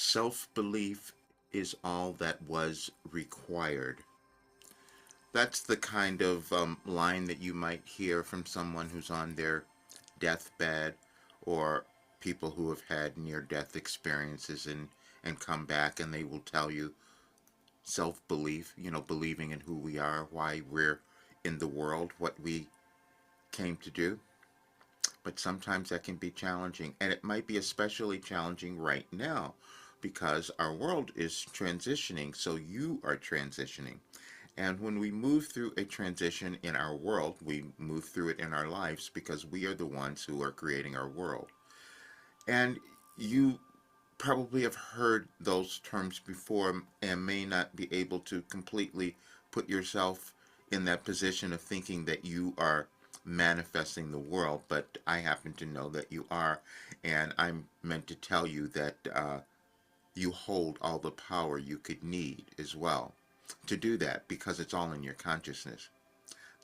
Self-belief is all that was required. That's the kind of line that you might hear from someone who's on their deathbed, or people who have had near-death experiences and come back, and they will tell you self-belief, believing in who we are, why we're in the world, what we came to do. But sometimes that can be challenging, and it might be especially challenging right now because our world is transitioning, so you are transitioning. And when we move through a transition in our world, we move through it in our lives because we are the ones who are creating our world. And you probably have heard those terms before and may not be able to completely put yourself in that position of thinking that you are manifesting the world, but I happen to know that you are, and I'm meant to tell you that you hold all the power you could need as well to do that because it's all in your consciousness.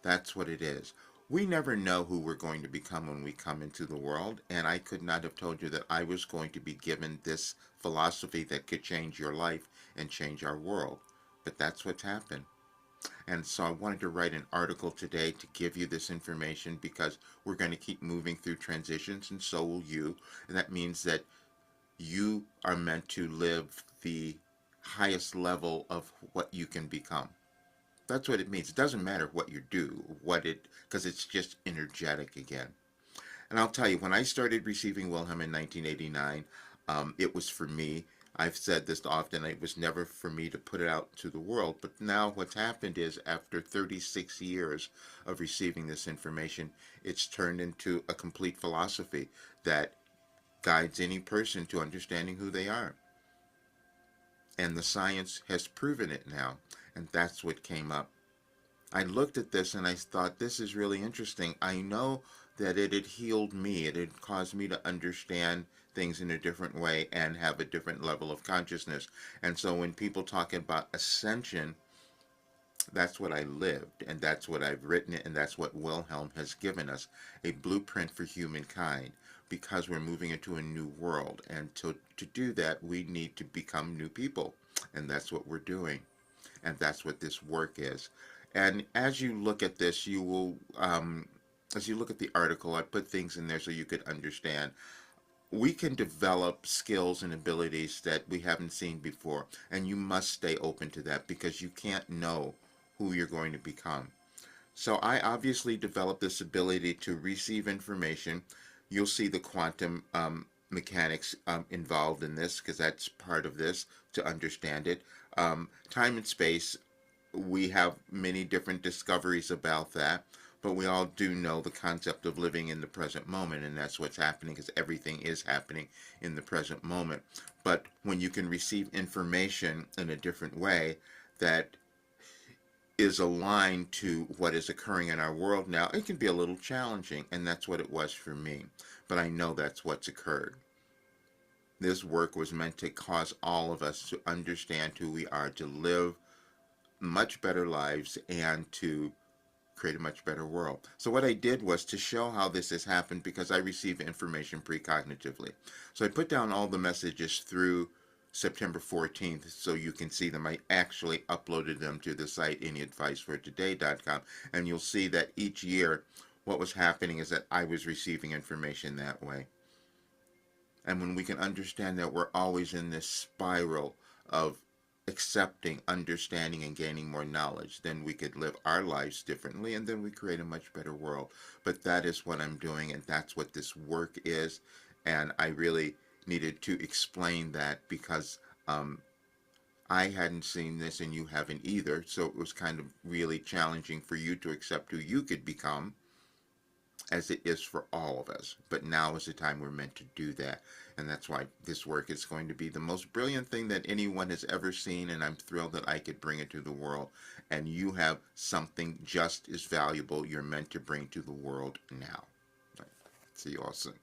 That's what it is. We never know who we're going to become when we come into the world, and I could not have told you that I was going to be given this philosophy that could change your life and change our world. But that's what's happened. And so I wanted to write an article today to give you this information because we're going to keep moving through transitions, and so will you. And that means that you are meant to live the highest level of what you can become. That's what it means. It doesn't matter what you do, because it's just energetic again. And I'll tell you, when I started receiving Wilhelm in 1989, it was for me. I've said this often, it was never for me to put it out to the world. But now what's happened is after 36 years of receiving this information, it's turned into a complete philosophy that guides any person to understanding who they are. And the science has proven it now. And that's what came up. I looked at this and I thought, this is really interesting. I know that it had healed me. It had caused me to understand things in a different way and have a different level of consciousness. And so when people talk about ascension, that's what I lived, and that's what I've written, and that's what Wilhelm has given us, a blueprint for humankind, because we're moving into a new world. And to do that, we need to become new people. And that's what we're doing. And that's what this work is. And as you look at this, you will, as you look at the article, I put things in there so you could understand. We can develop skills and abilities that we haven't seen before, and you must stay open to that because you can't know who you're going to become. So I obviously developed this ability to receive information. You'll see the quantum mechanics involved in this because that's part of this to understand it. Time and space, we have many different discoveries about that, but we all do know the concept of living in the present moment, and that's what's happening because everything is happening in the present moment. But when you can receive information in a different way that is aligned to what is occurring in our world now, it can be a little challenging, and that's what it was for me. But I know that's what's occurred. This work was meant to cause all of us to understand who we are, to live much better lives, and to create a much better world. So what I did was to show how this has happened because I receive information precognitively. So I put down all the messages through September 14th so you can see them. I actually uploaded them to the site anyadvicefortoday.com, and you'll see that each year what was happening is that I was receiving information that way. And when we can understand that we're always in this spiral of accepting, understanding, and gaining more knowledge, then we could live our lives differently, and then we create a much better world. But that is what I'm doing, and that's what this work is. And I really needed to explain that because I hadn't seen this and you haven't either. So it was kind of really challenging for you to accept who you could become, as it is for all of us. But now is the time we're meant to do that. And that's why this work is going to be the most brilliant thing that anyone has ever seen, and I'm thrilled that I could bring it to the world. And you have something just as valuable you're meant to bring to the world now. Right. See you all soon.